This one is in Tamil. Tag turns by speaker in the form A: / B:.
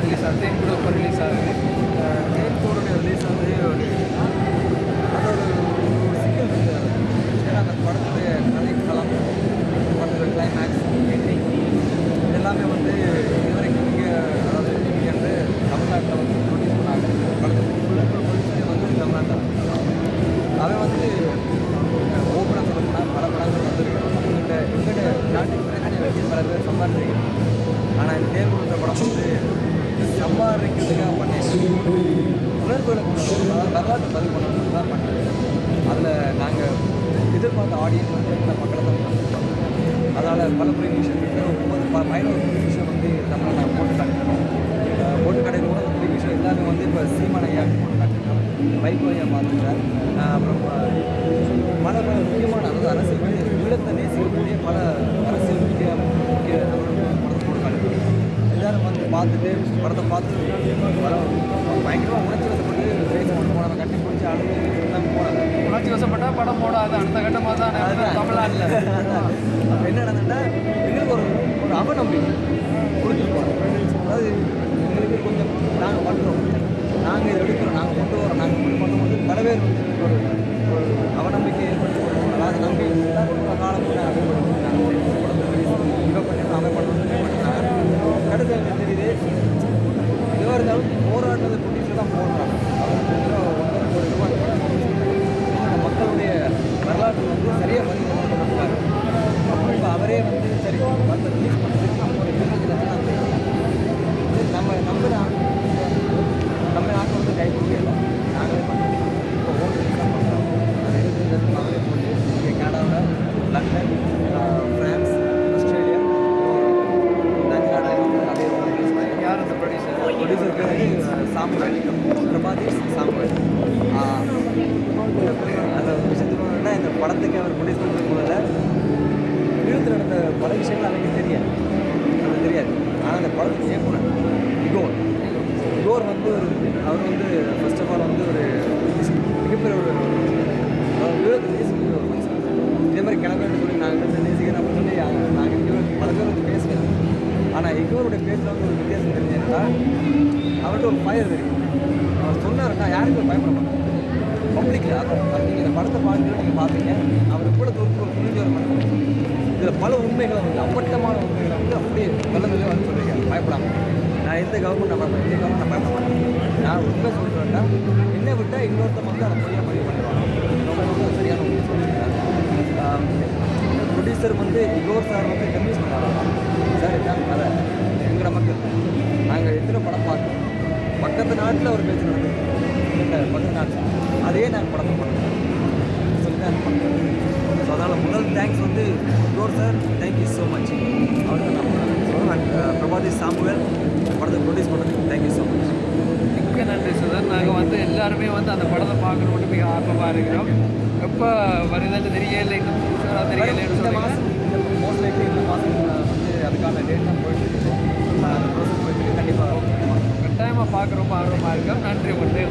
A: ரிலீஸ் ஆகுது, தேன் கூட இப்போ ரிலீஸ் ஆகுது.
B: தேன் கூடோடைய ரிலீஸ் வந்து ஒரு அது ஒரு சிக்கல் இருக்குது. ஏன்னா அந்த படத்துடைய கதைக்களம், படத்துடைய கிளைமேக்ஸ், எண்டிங் இதெல்லாமே வந்து இதுவரைக்கும் இங்கே அதாவது இங்கே வந்து தமிழ்நாட்டில் வந்து ப்ரொடியூஸ் பண்ணாங்க. படத்துக்கு ஃபுல்லாக ப்ரொடியூசரே வந்து தமிழ்நாட்டில் அவன் வந்து ஓப்பனாக சொல்ல போனால் பல படங்கள் வந்து எங்கிட்ட நாட்டுக்கு பிரச்சனை வச்சு பல பேர் சம்பாதிச்சிருக்கோம். ஆனால் இந்த தேர்வுன்ற படம் வந்து சம்பாதிக்கிறதுக்காக பண்ணி உணர்வுகளை அதாவது வரலாற்று பதிவு பண்ணணும் தான் பண்ணி அதில் நாங்கள் எதிர்பார்த்த ஆடியன்ஸ் வந்து இந்த மக்களை தான் பண்ணிட்டோம். அதனால் பல ப்ரீமிஷன் 15 ப்ரீமிஷன் வந்து நம்ம நான் போட்டு கடையில் கூட ப்ரீமிஷன் எல்லாமே வந்து இப்போ சீமான ஐயா போட்டு காட்டிருக்கோம். பைக் ஐயா பார்த்துருக்கார். அப்புறம் பல பல முக்கியமான அதாவது அரசியல் ஈழத்தை நேசிக்கக்கூடிய பல அரசியல் முக்கிய படத்தை போட்டு எல்லாரும் வந்து பார்த்துட்டு படத்தை பார்த்து பயங்கரமாக உணர்ச்சி வசப்பட்டு பேச கொண்டு போனாங்க. கட்டி பிடிச்சி அழுது எல்லாம் போனாங்க.
A: உணர்ச்சி வசப்பட்டால் படம் போடாது அடுத்த கட்டமாக தான் தமிழ்நாட்டில்.
B: அப்போ என்ன நடந்துட்டா எங்களுக்கு ஒரு ஒரு அவநம்பிக்கை கொடுத்துருப்போம். அதாவது எங்களுக்கு கொஞ்சம் நாங்கள் பண்ணுறோம், நாங்கள் இதை எடுக்கிறோம், நாங்கள் கொண்டு வரோம், நாங்கள் கொண்டு பண்ணும்போது பல பேர் வந்து ஒரு ஒரு அவநம்பிக்கை ஏற்படுத்தி கொடுக்கணும். அதாவது நம்பி காலம் கடைசி தெரியுது. எதுவாக இருந்தாலும் போராட்டத்தை குடிச்சு தான் போடுறாங்க. மக்களுடைய வரலாற்று வந்து சரியாக மதிப்பாங்க. அப்புறம் இப்போ அவரே வந்து சரி வந்து ரிலீஸ் பண்ணுறதுக்கு நம்ம நாட்டில் வந்து கை கொடுக்கல. நாங்களே பண்ணுறோம். இப்போ ஓன் ரிலீஸ் தான் பண்ணுறோம். அது இருக்கிறது அவரே போட்டு இங்கே கனடாவில், லண்டன், ஃப்ரான்ஸ், ஆஸ்திரேலியா, அதே ரிலீஸ் பண்ணி
A: யார் அந்த ப்ரொடியூசர்
B: பேர் சாம்பல், பிரபாதீஷ் சாம்பல். அந்த விஷயத்துக்கு இந்த படத்துக்கு அவர் ப்ரொடியூஸ் பண்ணுறது முதல்ல ஈழத்தில் நடந்த பல விஷயங்கள் அவருக்கு தெரியாது. ஆனால் அந்த படத்துக்கு இயக்குனர் இகோர் வந்து அவர் வந்து ஃபர்ஸ்ட் ஆஃப் ஆல் வந்து ஒரு மிகப்பெரிய ஒரு ஈழத்தை நேசிக்கிற ஒரு மனுஷன். இதே மாதிரி கிளம்புன்னு சொல்லி நாங்கள் நேசிக்கிறேன் அப்படின்னு சொல்லி நாங்கள் இங்கே பல பேர் வந்து பேசுகிறோம். ஆனால் இகோருடைய பேச்சில் வந்து ஒரு வித்தியாசம் தெரிஞ்சதுன்னா அவர்கிட்ட ஒரு ஃபயர் தெரியும். அவர் சொன்னார்னா யாருக்கும் பயப்பட மாட்டாங்க. பப்ளிக்கில் அதான் நீங்கள் இந்த படத்தை பார்த்து நீங்கள் பார்த்தீங்க. அவர் கூட தூரத்தில் ஒரு புரிஞ்ச ஒரு மனுஷன். இதில் பல உண்மைகளை வந்து அப்பட்டமான உண்மைகளை வந்து அப்படியே வெள்ளத்திலே வந்து சொல்லியிருக்கேன். பயப்படாமல் நான் எந்த கவர்மெண்ட் நான் பயப்பட மாட்டேன். நான் உண்மை சொல்கிறேன்னா என்னை விட்டால் இன்னொருத்தர் வந்து அதை பொய்யாக பதிவு பண்ணிடுவாங்க. ரொம்ப சரியான உண்மை சொல்லியிருக்காங்க. ப்ரொடியூசர் வந்து இகோர் சார் வந்து கன்வின்ஸ் பண்ணாங்க. சார் இதான் கதை எங்களோட மக்கள் நாங்கள் எத்தனை படம் பார்த்தோம். பக்கத்து நாட்டில் ஒரு பேச்சு நடந்தது. பக்கத்து நாட்டில் அதே நாங்கள் படத்தை பண்ணுறோம் சொல்லி தான் பண்ணுறோம். ஸோ அதனால் முதல் தேங்க்ஸ் வந்து Igor sir, thank you so much. அவருக்கு நான் சொல்லுவேன். பிரபாதீஷ் சாம்புவேல் படத்தை ப்ரொடியூஸ் பண்ணுறதுக்கு தேங்க்யூ ஸோ மச்.
A: மிக்க நன்றி சுதன். நாங்கள் வந்து எல்லாருமே வந்து அந்த படத்தை பார்க்கணும்னு மிக ஆர்வமாக இருக்கிறோம். எப்போ வருதுன்னு தெரியல, இன்னும் தெரியலன்னு
B: இந்த
A: சொல்லுங்கள்.
B: மாதம் இந்த மோஸ்ட் லைக்லி இந்த மாதம் வந்து அதுக்கான டேட் தான் போயிட்டு அந்த ப்ரோசஸ் போயிட்டு கண்டிப்பாக
A: கட்டாயமாக பார்க்க ரொம்ப ஆர்வமாக இருக்கோம். நன்றி உங்களுக்கு.